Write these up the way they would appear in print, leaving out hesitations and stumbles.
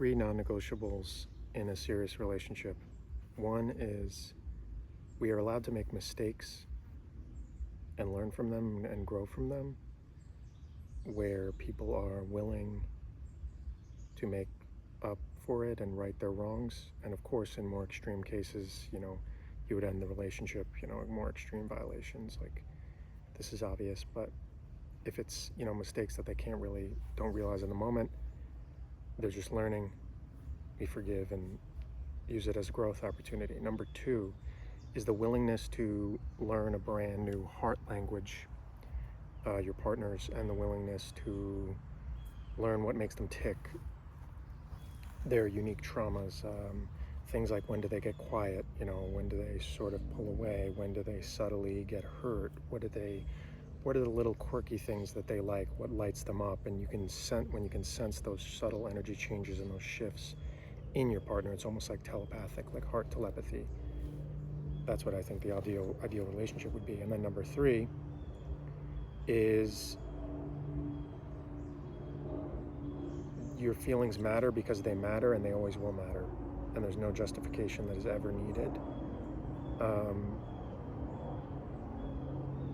three non-negotiables in a serious relationship. One is we are allowed to make mistakes and learn from them and grow from them, where people are willing to make up for it and right their wrongs. And of course, in more extreme cases, you would end the relationship, more extreme violations. Like, this is obvious, but if it's, mistakes that they don't realize in the moment, they're just learning, we forgive and use it as a growth opportunity. Number two is the willingness to learn a brand new heart language, your partners, and the willingness to learn what makes them tick, their unique traumas, things like when do they get quiet, when do they sort of pull away, when do they subtly get hurt, what are the little quirky things that they like, what lights them up. And when you can sense those subtle energy changes and those shifts in your partner, it's almost like telepathic, like heart telepathy. That's what I think the ideal relationship would be. And then number three is your feelings matter because they matter, and they always will matter, and there's no justification that is ever needed.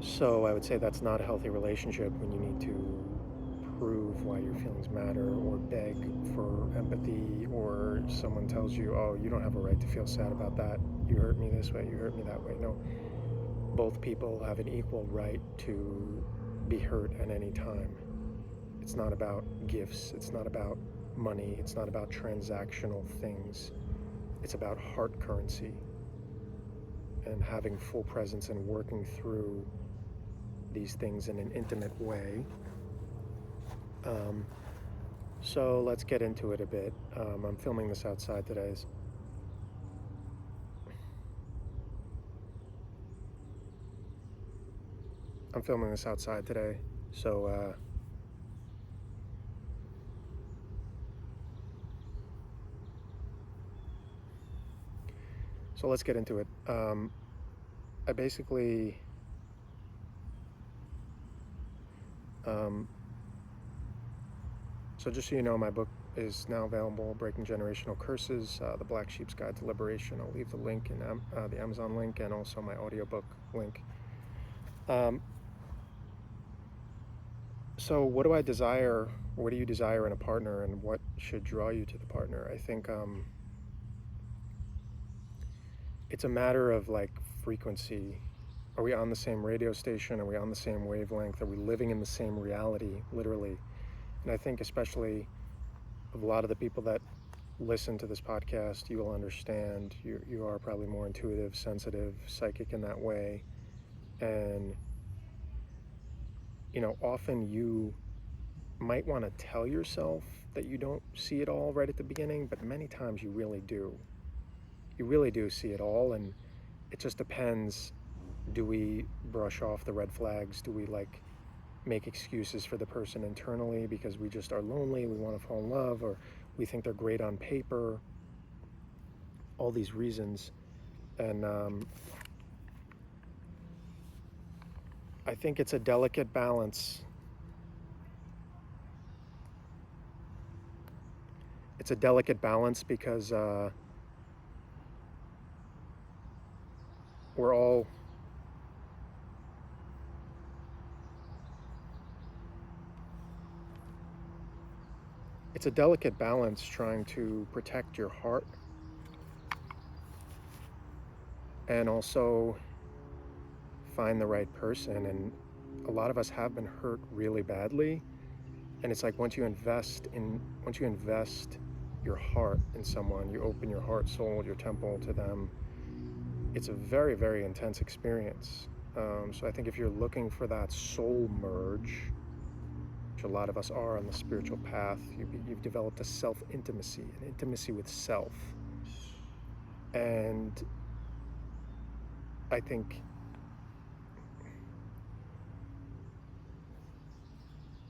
So I would say that's not a healthy relationship when you need to prove why your feelings matter, or beg for empathy, or someone tells you, oh, you don't have a right to feel sad about that, you hurt me this way, you hurt me that way. No, both people have an equal right to be hurt at any time. It's not about gifts, it's not about money, it's not about transactional things. It's about heart currency and having full presence and working through these things in an intimate way. So let's get into it a bit. I'm filming this outside today. So let's get into it. I basically so just so you know, my book is now available, Breaking Generational Curses, The Black Sheep's Guide to Liberation. I'll leave the link in the Amazon link, and also my audiobook link. So what do I desire? What do you desire in a partner, and what should draw you to the partner? I think it's a matter of like frequency. Are we on the same radio station? Are we on the same wavelength? Are we living in the same reality, literally? And I think especially of a lot of the people that listen to this podcast, you will understand you are probably more intuitive, sensitive, psychic in that way. And often you might want to tell yourself that you don't see it all right at the beginning, but many times you really do. You really do see it all, and it just depends. Do we brush off the red flags? Do we make excuses for the person internally because we just are lonely, we want to fall in love, or we think they're great on paper? All these reasons. And I think it's a delicate balance. It's a delicate balance because we're all it's a delicate balance trying to protect your heart and also find the right person. And a lot of us have been hurt really badly, and it's like once you invest your heart in someone, you open your heart, soul, your temple to them, it's a very, very intense experience. So I think if you're looking for that soul merge, which a lot of us are on the spiritual path, you've developed a self-intimacy, an intimacy with self. And I think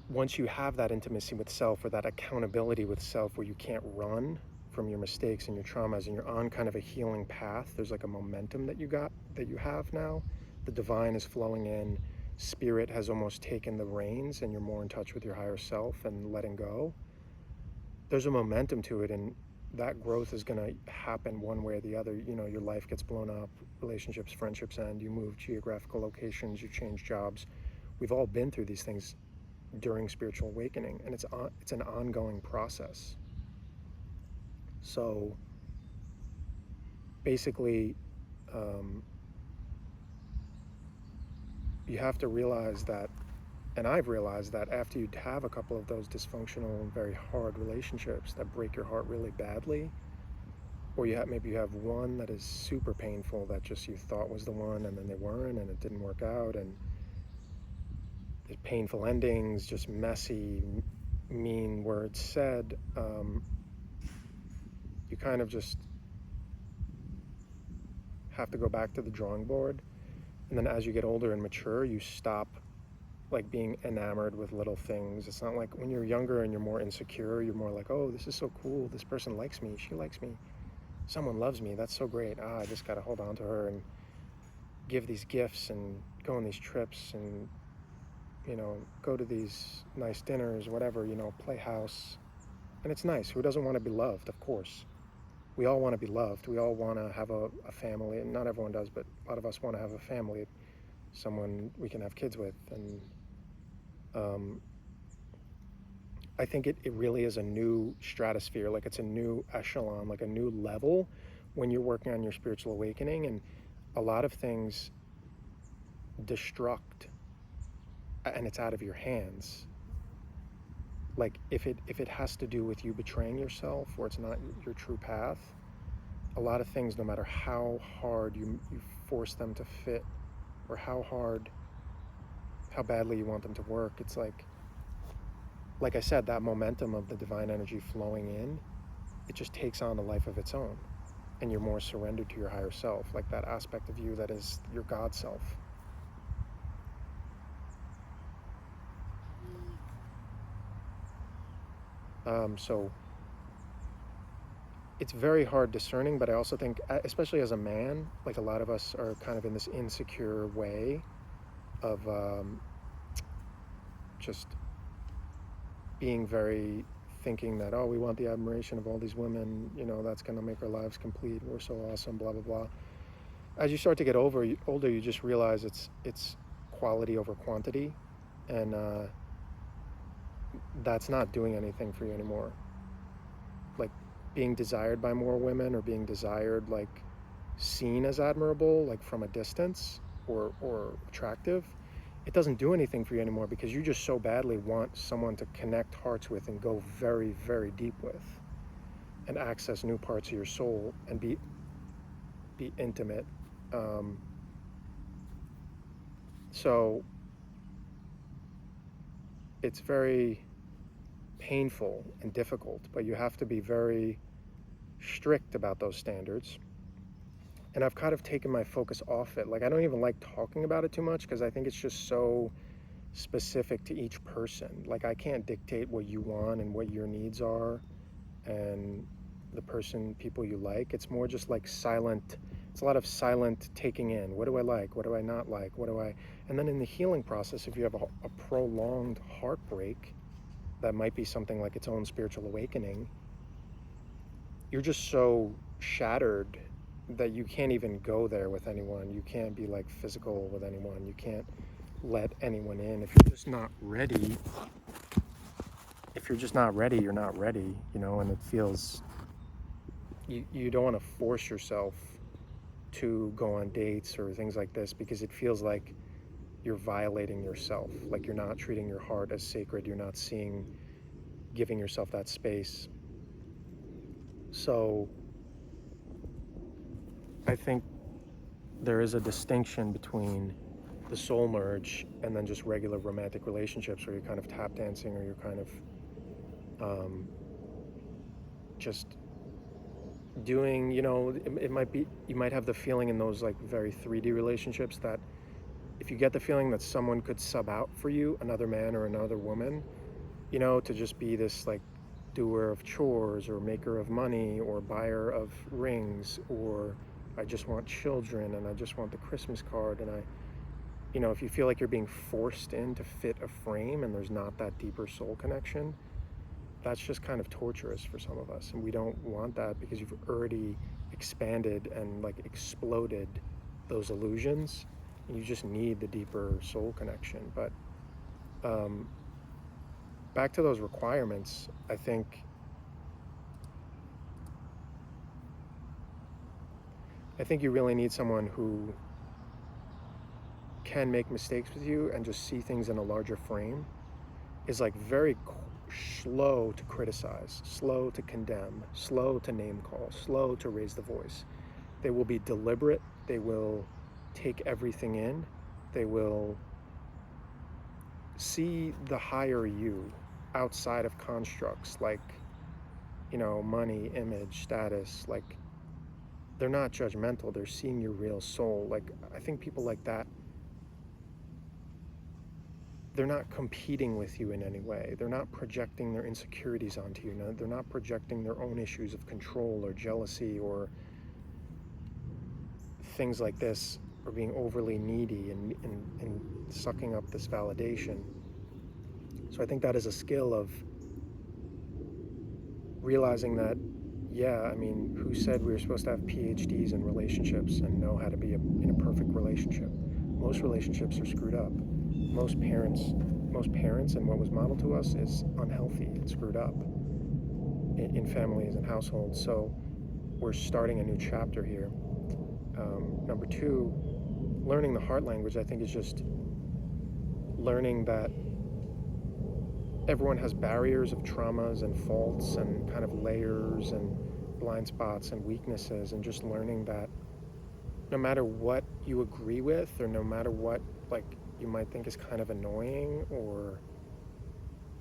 once you have that intimacy with self, or that accountability with self, where you can't run from your mistakes and your traumas, and you're on kind of a healing path, there's like a momentum that you have now. The divine is flowing in, spirit has almost taken the reins, and you're more in touch with your higher self and letting go. there's a momentum to it, and that growth is going to happen one way or the other. You know, your life gets blown up, relationships, friendships end, you move geographical locations, you change jobs. We've all been through these things during spiritual awakening, and it's an ongoing process. So basically, you have to realize that, and I've realized that after you have a couple of those dysfunctional and very hard relationships that break your heart really badly, or maybe you have one that is super painful that just you thought was the one and then they weren't and it didn't work out, and painful endings, just messy, mean words said, you kind of just have to go back to the drawing board. And then as you get older and mature, you stop like being enamored with little things. It's not like when you're younger and you're more insecure, you're more like, oh, this is so cool, this person likes me, she likes me, someone loves me, that's so great, I just gotta hold on to her and give these gifts and go on these trips and, you know, go to these nice dinners, whatever, you know, play house. And it's nice. Who doesn't want to be loved? Of course. We all want to be loved. We all want to have a family. And not everyone does, but a lot of us want to have a family, someone we can have kids with. And I think it really is a new stratosphere. Like, it's a new echelon, like a new level when you're working on your spiritual awakening. And a lot of things destruct, and it's out of your hands. Like, if it has to do with you betraying yourself, or it's not your true path, a lot of things, no matter how hard you force them to fit, or how badly you want them to work, it's like I said, that momentum of the divine energy flowing in, it just takes on a life of its own, and you're more surrendered to your higher self, like that aspect of you that is your God self. So it's very hard discerning, but I also think, especially as a man, like a lot of us are kind of in this insecure way of just being very thinking that, oh, we want the admiration of all these women, you know, that's going to make our lives complete, we're so awesome, blah blah blah. As you start to get older, you just realize it's quality over quantity, and that's not doing anything for you anymore. Like, being desired by more women, or being desired, like seen as admirable, like from a distance, or attractive, it doesn't do anything for you anymore, because you just so badly want someone to connect hearts with and go very, very deep with, and access new parts of your soul and be intimate. So it's very painful and difficult, but you have to be very strict about those standards. And I've kind of taken my focus off it. Like, I don't even like talking about it too much, because I think it's just so specific to each person. Like, I can't dictate what you want and what your needs are and the people you like. It's more just like silent. It's a lot of silent taking in. What do I like? What do I not like? And then in the healing process, if you have a prolonged heartbreak, that might be something like its own spiritual awakening, you're just so shattered that you can't even go there with anyone. You can't be like physical with anyone. You can't let anyone in. If you're just not ready, you're not ready, you know. And it feels, you don't want to force yourself to go on dates or things like this, because it feels like you're violating yourself, like you're not treating your heart as sacred, you're not giving yourself that space. So I think there is a distinction between the soul merge and then just regular romantic relationships, where you're kind of tap dancing, or you're kind of just doing, you know, it might be, you might have the feeling in those like very 3D relationships that if you get the feeling that someone could sub out for you, another man or another woman, you know, to just be this like doer of chores, or maker of money, or buyer of rings, or I just want children, and I just want the Christmas card, and you know, if you feel like you're being forced in to fit a frame and there's not that deeper soul connection, that's just kind of torturous for some of us, and we don't want that because you've already expanded and like exploded those illusions, and you just need the deeper soul connection. But um, back to those requirements, I think you really need someone who can make mistakes with you and just see things in a larger frame, is like very slow to criticize, slow to condemn, slow to name call, slow to raise the voice. They will be deliberate. They will take everything in. They will see the higher you outside of constructs like, money, image, status. Like, they're not judgmental. They're seeing your real soul. Like, I think people like that, they're not competing with you in any way. They're not projecting their insecurities onto you. No, they're not projecting their own issues of control or jealousy or things like this, or being overly needy and sucking up this validation. So I think that is a skill of realizing that, yeah, I mean, who said we were supposed to have PhDs in relationships and know how to be in a perfect relationship? Most relationships are screwed up. Most parents and what was modeled to us is unhealthy and screwed up in families and households. So we're starting a new chapter here. Number two, learning the heart language, I think, is just learning that everyone has barriers of traumas and faults and kind of layers and blind spots and weaknesses, and just learning that no matter what you agree with, or no matter what, like, you might think is kind of annoying or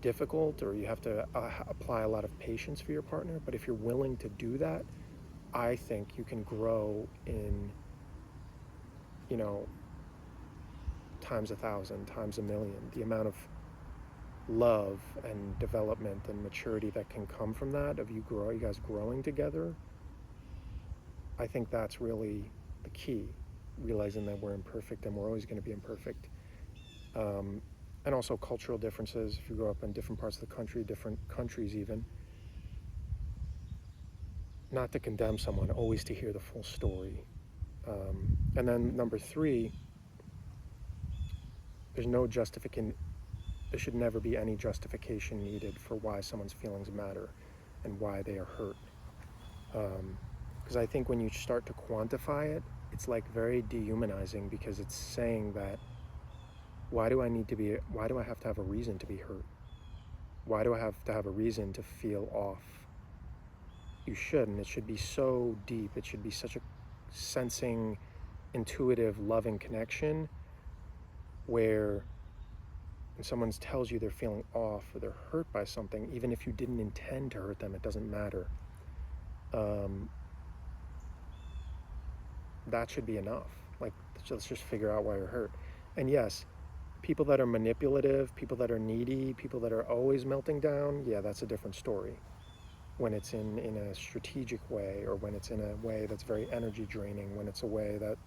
difficult, or you have to apply a lot of patience for your partner, but if you're willing to do that, I think you can grow in, times 1,000, times 1,000,000, the amount of love and development and maturity that can come from that, of you guys growing together. I think that's really the key, realizing that we're imperfect and we're always going to be imperfect. And also cultural differences. If you grow up in different parts of the country, different countries even, not to condemn someone, always to hear the full story. And then number three, there should never be any justification needed for why someone's feelings matter and why they are hurt. Because I think when you start to quantify it, it's like very dehumanizing, because it's saying that, why do I have to have a reason to be hurt? Why do I have to have a reason to feel off? You shouldn't. It should be so deep. It should be such a sensing, intuitive, loving connection where when someone tells you they're feeling off or they're hurt by something, even if you didn't intend to hurt them, it doesn't matter. That should be enough. Like, let's just figure out why you're hurt. And yes, people that are manipulative, people that are needy, people that are always melting down, yeah, that's a different story. When it's in a strategic way, or when it's in a way that's very energy draining, when it's a way that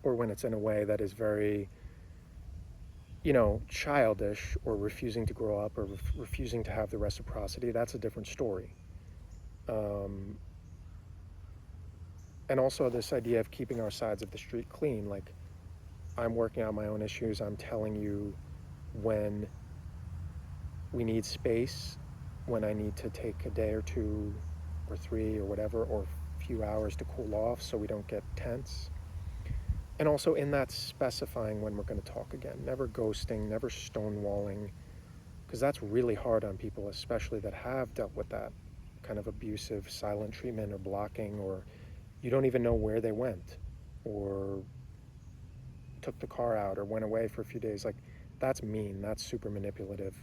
or when it's in a way that is very, childish, or refusing to grow up, or refusing to have the reciprocity, that's a different story. And also this idea of keeping our sides of the street clean. Like, I'm working out my own issues. I'm telling you when we need space, when I need to take a day or two or three or whatever, or a few hours to cool off so we don't get tense. And also in that, specifying when we're going to talk again. Never ghosting, never stonewalling, because that's really hard on people, especially that have dealt with that kind of abusive silent treatment or blocking, or you don't even know where they went, or took the car out, or went away for a few days. Like, that's mean. That's super manipulative.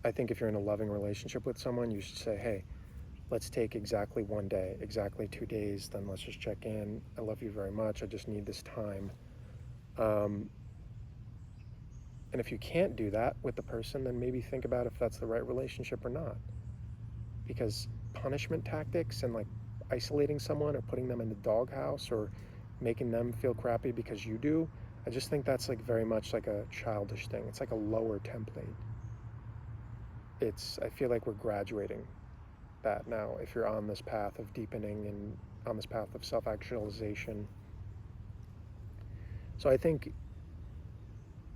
I think if you're in a loving relationship with someone, you should say, hey, let's take exactly 1 day, exactly 2 days, then let's just check in. I love you very much. I just need this time. And if you can't do that with the person, then maybe think about if that's the right relationship or not. Because punishment tactics and like isolating someone or putting them in the doghouse or making them feel crappy because you do, I just think that's like very much like a childish thing. It's like a lower template. I feel like we're graduating that now if you're on this path of deepening and on this path of self-actualization. So I think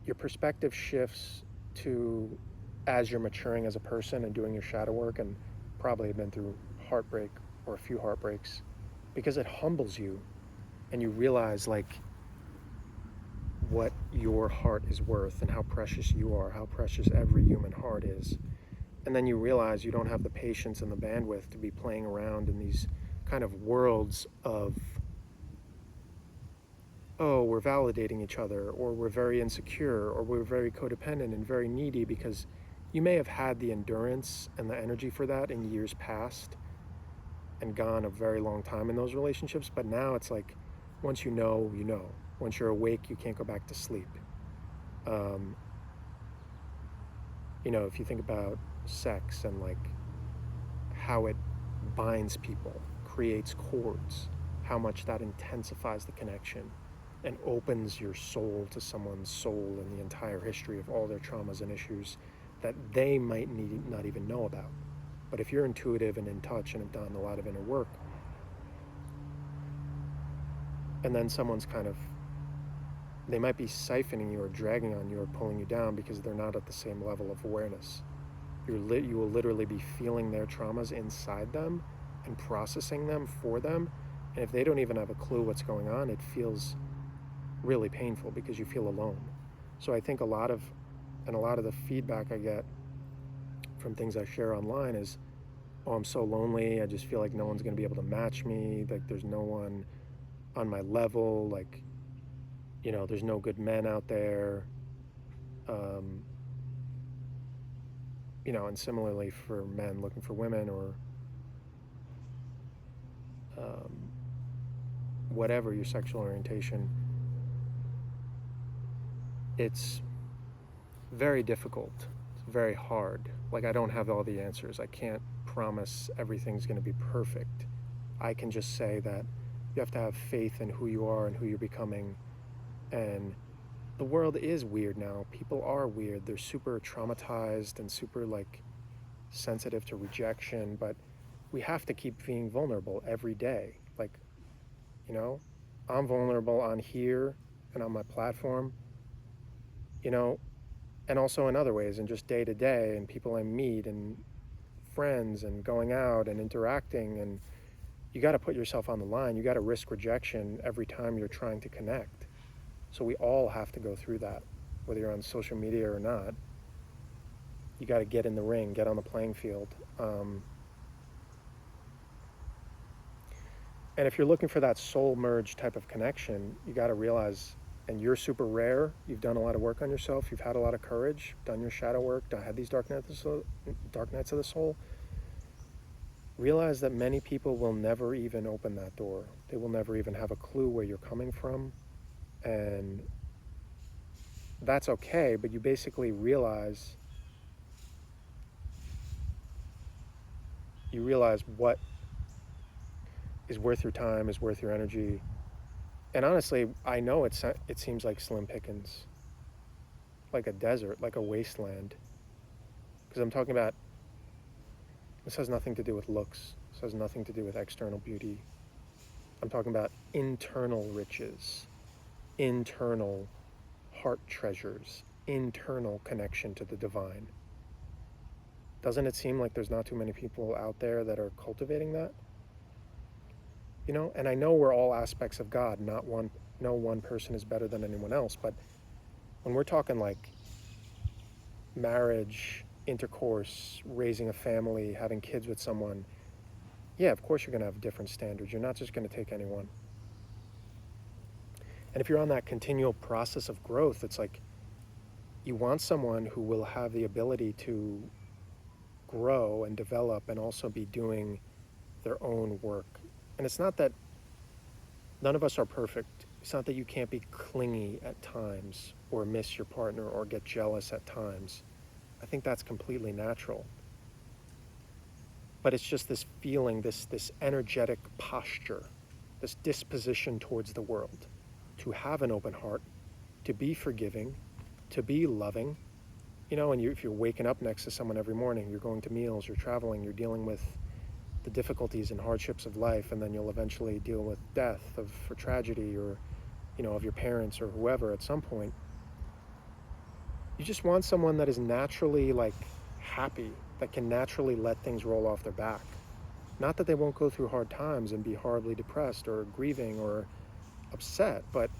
your perspective shifts to, as you're maturing as a person and doing your shadow work, and probably have been through heartbreak or a few heartbreaks, because it humbles you and you realize like what your heart is worth and how precious you are, how precious every human heart is. And then you realize you don't have the patience and the bandwidth to be playing around in these kind of worlds of, oh, we're validating each other, or we're very insecure, or we're very codependent and very needy, because you may have had the endurance and the energy for that in years past and gone a very long time in those relationships. But now it's like, once you know, you know. Once you're awake, you can't go back to sleep. If you think about sex and like how it binds people, creates chords, how much that intensifies the connection and opens your soul to someone's soul and the entire history of all their traumas and issues that they might not even know about. But if you're intuitive and in touch and have done a lot of inner work, and then someone's they might be siphoning you or dragging on you or pulling you down because they're not at the same level of awareness. You will literally be feeling their traumas inside them and processing them for them. And if they don't even have a clue what's going on, it feels really painful because you feel alone. So I think a lot of the feedback I get from things I share online is, oh, I'm so lonely. I just feel like no one's going to be able to match me. Like there's no one on my level. Like, there's no good men out there. And similarly for men looking for women, or whatever your sexual orientation, it's very difficult. It's very hard. Like, I don't have all the answers. I can't promise everything's going to be perfect. I can just say that you have to have faith in who you are and who you're becoming. And the world is weird now. People are weird. They're super traumatized and super sensitive to rejection, but we have to keep being vulnerable every day. I'm vulnerable on here and on my platform, and also in other ways, and just day to day, and people I meet and friends and going out and interacting. And you got to put yourself on the line. You got to risk rejection every time you're trying to connect. So we all have to go through that, whether you're on social media or not. You got to get in the ring, get on the playing field. And if you're looking for that soul merge type of connection, you got to realize, and you're super rare, you've done a lot of work on yourself, you've had a lot of courage, done your shadow work, had these dark nights of the soul, realize that many people will never even open that door. They will never even have a clue where you're coming from. And that's okay, but you basically realize what is worth your time, is worth your energy. And honestly, I know it seems like slim pickings, like a desert, like a wasteland. Because I'm talking about, this has nothing to do with looks. This has nothing to do with external beauty. I'm talking about internal riches, internal heart treasures, internal connection to the divine. Doesn't it seem like there's not too many people out there that are cultivating that? And I know we're all aspects of God. No one person is better than anyone else. But when we're talking like marriage, intercourse, raising a family, having kids with someone, yeah, of course you're going to have different standards. You're not just going to take anyone. And if you're on that continual process of growth, it's like you want someone who will have the ability to grow and develop and also be doing their own work. And it's not that none of us are perfect. It's not that you can't be clingy at times or miss your partner or get jealous at times. I think that's completely natural. But it's just this feeling, this energetic posture this disposition towards the world, to have an open heart, to be forgiving, to be loving. And if you're waking up next to someone every morning, you're going to meals, you're traveling, you're dealing with the difficulties and hardships of life, and then you'll eventually deal with death or tragedy, or of your parents or whoever at some point. You just want someone that is naturally happy, that can naturally let things roll off their back. Not that they won't go through hard times and be horribly depressed or grieving or upset, but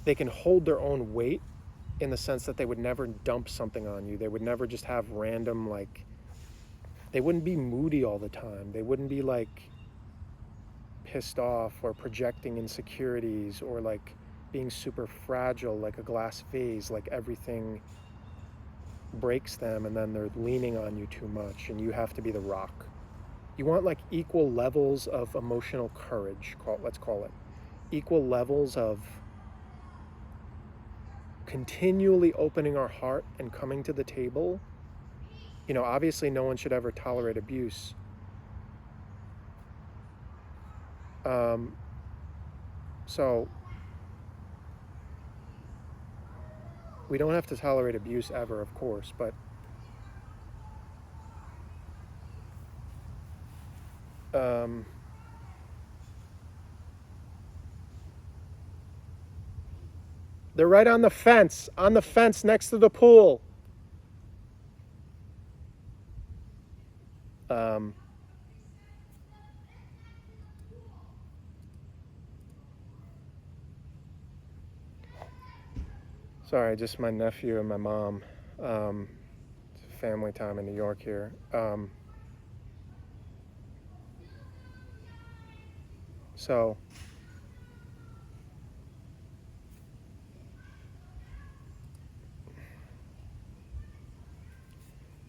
they can hold their own weight, in the sense that they would never dump something on you. They would never just have random, they wouldn't be moody all the time. They wouldn't be pissed off or projecting insecurities, or being super fragile like a glass vase, everything breaks them and then they're leaning on you too much and you have to be the rock. You want equal levels of emotional courage, let's call it. Equal levels of continually opening our heart and coming to the table. Obviously no one should ever tolerate abuse. So we don't have to tolerate abuse ever, of course, but they're right on the fence next to the pool. Sorry, just my nephew and my mom. It's family time in New York here. So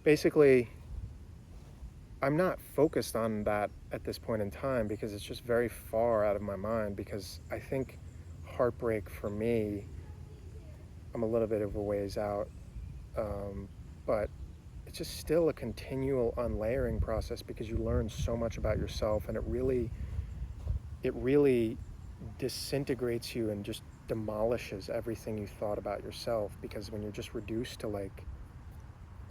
basically, I'm not focused on that at this point in time, because it's just very far out of my mind, because I think heartbreak for me, I'm a little bit of a ways out, but it's just still a continual unlayering process, because you learn so much about yourself, and it really disintegrates you and just demolishes everything you thought about yourself, because when you're just reduced to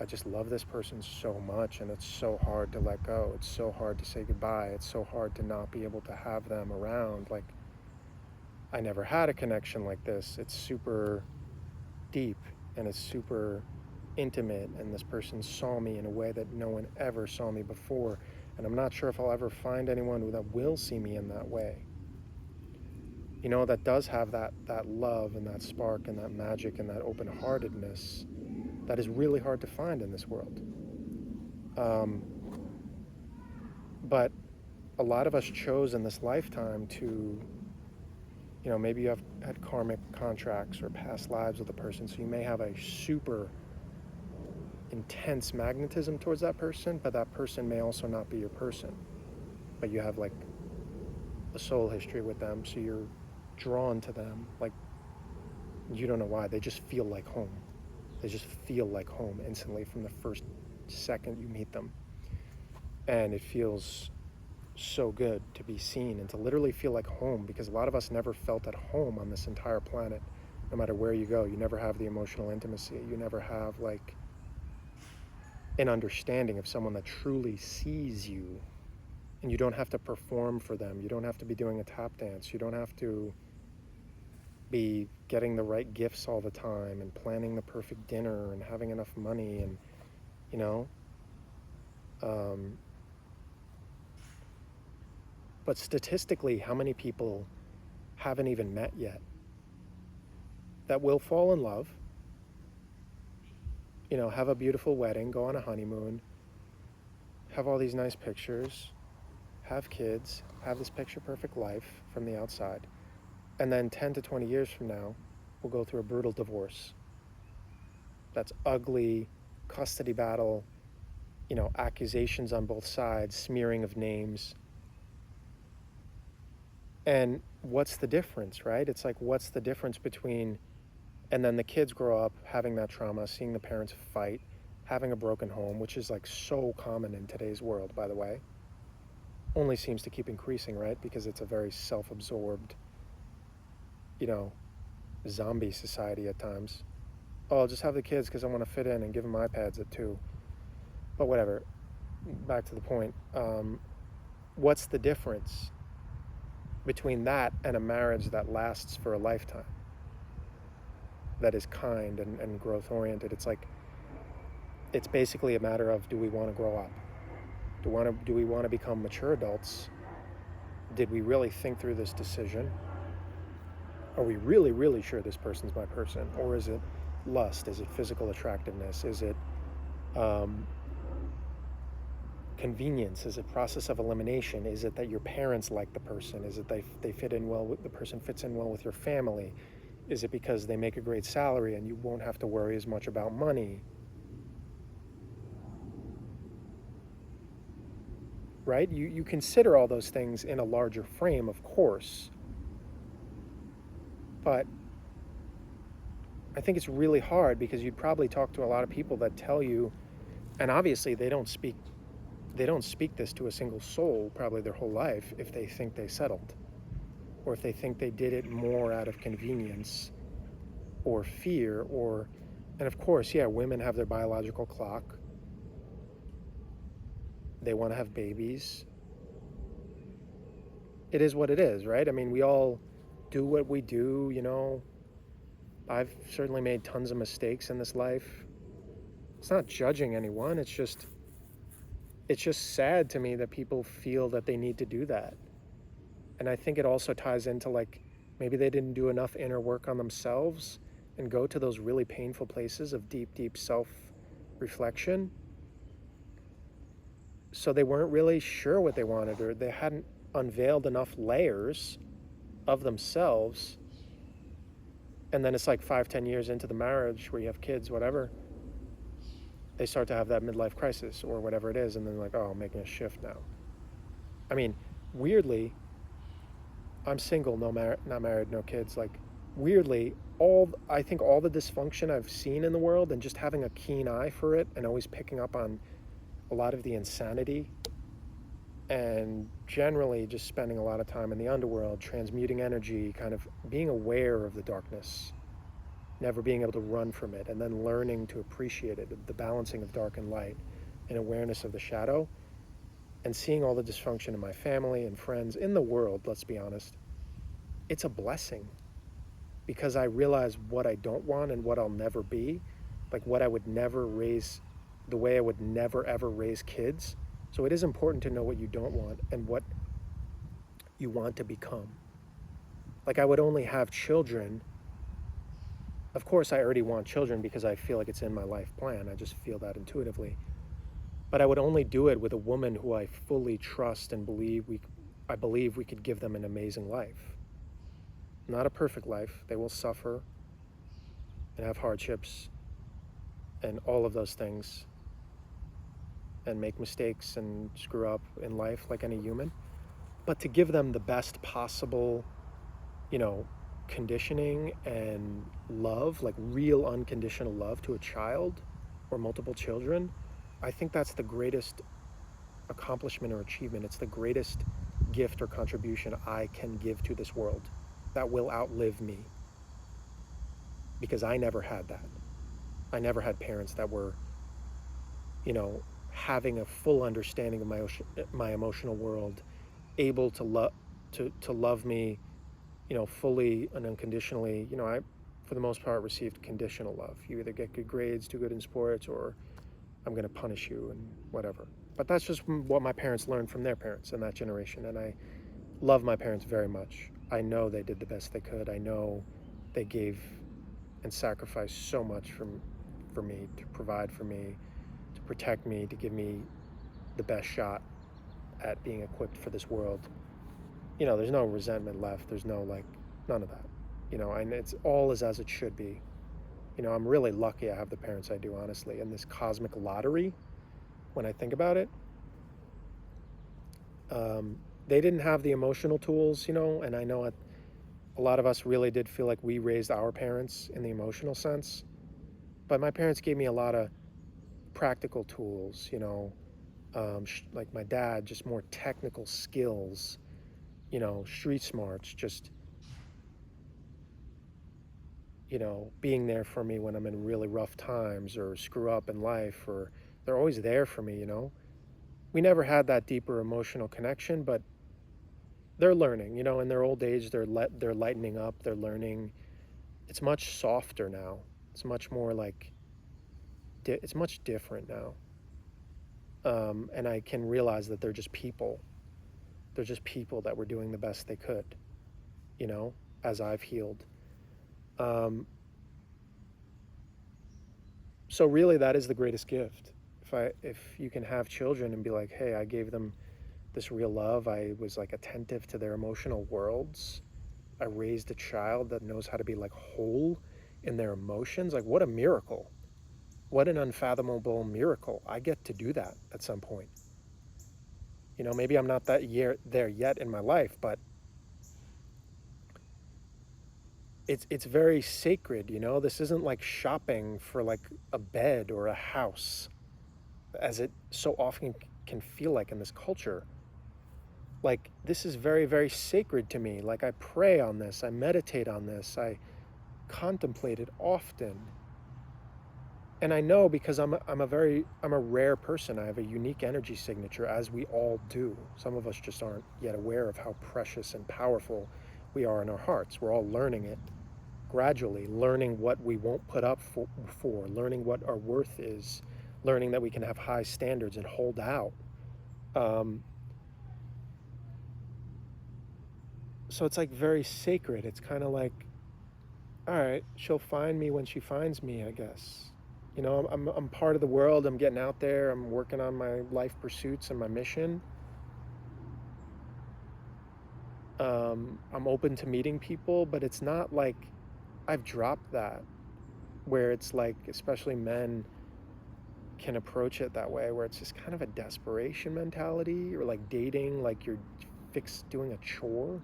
I just love this person so much, and it's so hard to let go, it's so hard to say goodbye, it's so hard to not be able to have them around. I never had a connection like this. It's super deep and it's super intimate, and this person saw me in a way that no one ever saw me before, and I'm not sure if I'll ever find anyone that will see me in that way, that does have that love and that spark and that magic and that open-heartedness that is really hard to find in this world. But a lot of us chose in this lifetime to, maybe you have had karmic contracts or past lives with a person, so you may have a super intense magnetism towards that person, but that person may also not be your person. But you have a soul history with them, so you're drawn to them. You don't know why, they just feel like home. They just feel like home instantly from the first second you meet them. And it feels so good to be seen and to literally feel like home, because a lot of us never felt at home on this entire planet. No matter where you go, you never have the emotional intimacy. You never have an understanding of someone that truly sees you, and you don't have to perform for them. You don't have to be doing a tap dance. You don't have to be getting the right gifts all the time and planning the perfect dinner and having enough money, and but statistically, how many people haven't even met yet that will fall in love, have a beautiful wedding, go on a honeymoon, have all these nice pictures, have kids, have this picture perfect life from the outside, and then 10 to 20 years from now, we'll go through a brutal divorce. That's ugly, custody battle, accusations on both sides, smearing of names. And what's the difference, right? It's what's the difference between, and then the kids grow up having that trauma, seeing the parents fight, having a broken home, which is so common in today's world, by the way. only seems to keep increasing, right? Because it's a very self-absorbed, you know, zombie society at times. Oh, I'll just have the kids because I want to fit in and give them iPads at 2. But whatever. Back to the point. What's the difference between that and a marriage that lasts for a lifetime, that is kind and growth oriented? It's like, it's basically a matter of, do we want to grow up? Do we want to become mature adults? Did we really think through this decision? Are we really, really sure this person's my person? Or is it lust? Is it physical attractiveness? Is it convenience? Is it process of elimination? Is it that your parents like the person? Is it they fit in well with the person, fits in well with your family? Is it because they make a great salary and you won't have to worry as much about money? Right? You consider all those things in a larger frame, of course. But I think it's really hard because you'd probably talk to a lot of people that tell you, and obviously they don't speak this to a single soul probably their whole life, if they think they settled, or if they think they did it more out of convenience or fear, or, and of course, yeah, women have their biological clock. They want to have babies. It is what it is, right? I mean, we all do what we do, you know. I've certainly made tons of mistakes in this life. It's not judging anyone. It's just sad to me that people feel that they need to do that. And I think it also ties into, like, maybe they didn't do enough inner work on themselves and go to those really painful places of deep, deep self-reflection. So they weren't really sure what they wanted, or they hadn't unveiled enough layers of themselves. And then it's like 5-10 years into the marriage where you have kids, whatever, they start to have that midlife crisis or whatever it is, and then like, oh, I'm making a shift now. I mean, weirdly, I'm single, not married, no kids. Like, weirdly, I think all the dysfunction I've seen in the world, and just having a keen eye for it and always picking up on a lot of the insanity, and generally just spending a lot of time in the underworld, transmuting energy, kind of being aware of the darkness, never being able to run from it, and then learning to appreciate it, the balancing of dark and light, and awareness of the shadow, and seeing all the dysfunction in my family and friends, in the world, let's be honest. It's a blessing, because I realize what I don't want and what I'll never be, like what I would never raise, the way I would never ever raise kids. So it is important to know what you don't want and what you want to become. Like, I would only have children. Of course, I already want children because I feel like it's in my life plan. I just feel that intuitively. But I would only do it with a woman who I fully trust and I believe we could give them an amazing life. Not a perfect life. They will suffer and have hardships and all of those things, and make mistakes and screw up in life like any human. But to give them the best possible, you know, conditioning and love, like real unconditional love to a child or multiple children, I think that's the greatest accomplishment or achievement. It's the greatest gift or contribution I can give to this world that will outlive me, because I never had that. I never had parents that were, you know, having a full understanding of my emotional world, able to love me, you know, fully and unconditionally. You know, I, for the most part, received conditional love. You either get good grades, do good in sports, or I'm going to punish you and whatever. But that's just what my parents learned from their parents in that generation. And I love my parents very much. I know they did the best they could. I know they gave and sacrificed so much for me, to provide for me, to protect me, to give me the best shot at being equipped for this world. You know, there's no resentment left. There's no, like, none of that. You know, and it's all is as it should be. You know, I'm really lucky I have the parents I do, honestly. In this cosmic lottery, when I think about it, they didn't have the emotional tools, you know, and I know a lot of us really did feel like we raised our parents in the emotional sense. But my parents gave me a lot of practical tools, you know, like my dad, just more technical skills, street smarts, just, being there for me when I'm in really rough times or screw up in life, or they're always there for me. We never had that deeper emotional connection, but they're learning, in their old age, they're lightening up, they're learning. It's much softer now. It's much more like, it's much different now. And I can realize that they're just people. They're just people that were doing the best they could, you know, as I've healed. Um, so really, that is the greatest gift. If you can have children and be like, hey, I gave them this real love. I was like attentive to their emotional worlds. I raised a child that knows how to be like whole in their emotions. Like, what a miracle. What an unfathomable miracle. I get to do that at some point. Maybe I'm not there yet in my life, but it's very sacred. This isn't like shopping for like a bed or a house, as it so often can feel like in this culture. Like, this is very, very sacred to me. Like, I pray on this, I meditate on this, I contemplate it often. And I know, because I'm a rare person. I have a unique energy signature, as we all do. Some of us just aren't yet aware of how precious and powerful we are in our hearts. We're all learning it gradually, learning what we won't put up for, learning what our worth is, learning that we can have high standards and hold out. So it's like very sacred. It's kind of like, all right, she'll find me when she finds me, I guess. I'm part of the world. I'm getting out there. I'm working on my life pursuits and my mission. I'm open to meeting people, but it's not like I've dropped that, where it's like, especially men can approach it that way, where it's just kind of a desperation mentality, or like dating, like you're doing a chore.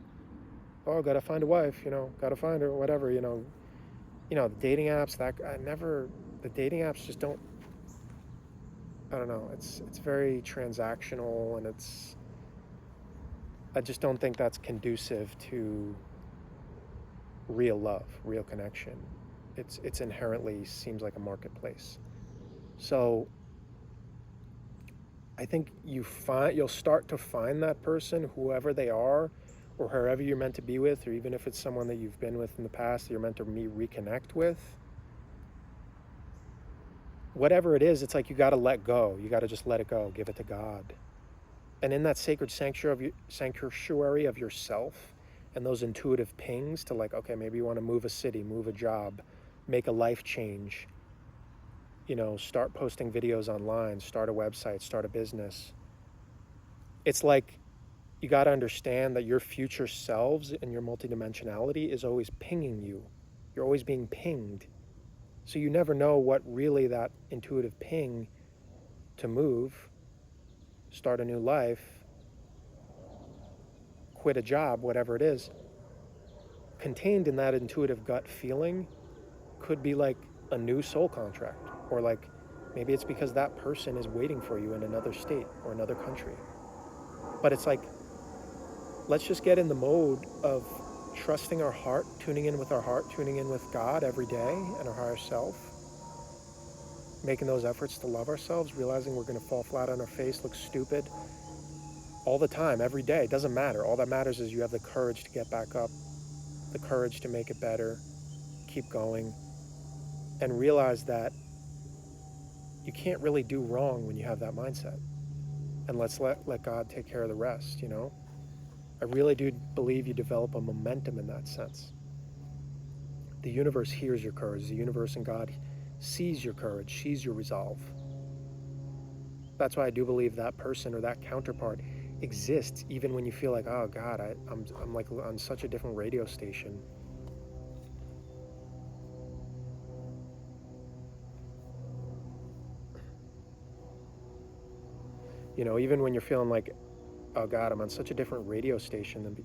Oh, gotta find a wife, gotta find her, whatever, the dating apps, the dating apps just don't, I don't know, it's very transactional, and I just don't think that's conducive to real love, real connection. It's inherently seems like a marketplace. So I think you'll start to find that person, whoever they are, or whoever you're meant to be with, or even if it's someone that you've been with in the past that you're meant to reconnect with. Whatever it is, it's like you got to let go. You got to just let it go. Give it to God. And in that sacred sanctuary of yourself, and those intuitive pings to, like, okay, maybe you want to move a city, move a job, make a life change, start posting videos online, start a website, start a business. It's like you got to understand that your future selves and your multidimensionality is always pinging you. You're always being pinged. So you never know what really that intuitive ping to move, start a new life, quit a job, whatever it is, contained in that intuitive gut feeling could be like a new soul contract, or like maybe it's because that person is waiting for you in another state or another country. But it's like, let's just get in the mode of trusting our heart, tuning in with our heart, tuning in with God every day and our higher self, making those efforts to love ourselves, realizing we're going to fall flat on our face, look stupid all the time, every day. It doesn't matter. All that matters is you have the courage to get back up, the courage to make it better, keep going, and realize that you can't really do wrong when you have that mindset. And let's let God take care of the rest, I really do believe you develop a momentum in that sense. The universe hears your courage. The universe and God sees your courage, sees your resolve. That's why I do believe that person or that counterpart exists, even when you feel like, oh God, I'm like on such a different radio station. Even when you're feeling like, oh God, I'm on such a different radio station than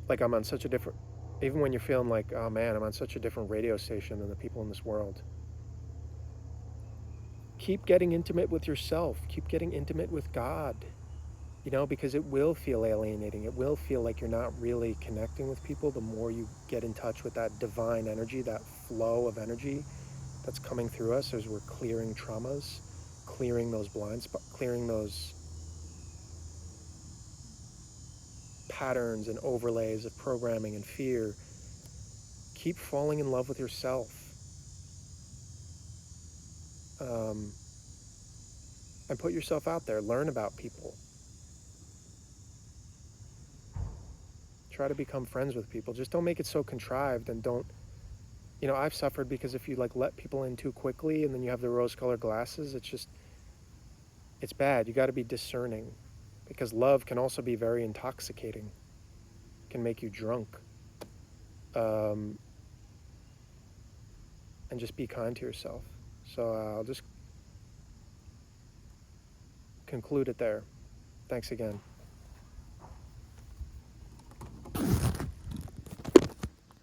like I'm on such a different Even when you're feeling like, oh man, I'm on such a different radio station than the people in this world. Keep getting intimate with yourself. Keep getting intimate with God. Because it will feel alienating. It will feel like you're not really connecting with people the more you get in touch with that divine energy, that flow of energy that's coming through us as we're clearing traumas, clearing those blind spots, clearing those patterns and overlays of programming and fear. Keep falling in love with yourself. And put yourself out there. Learn about people. Try to become friends with people. Just don't make it so contrived, and don't, I've suffered because if you let people in too quickly and then you have the rose-colored glasses, it's bad. You got to be discerning, because love can also be very intoxicating. It can make you drunk. And just be kind to yourself. So I'll just conclude it there. Thanks again.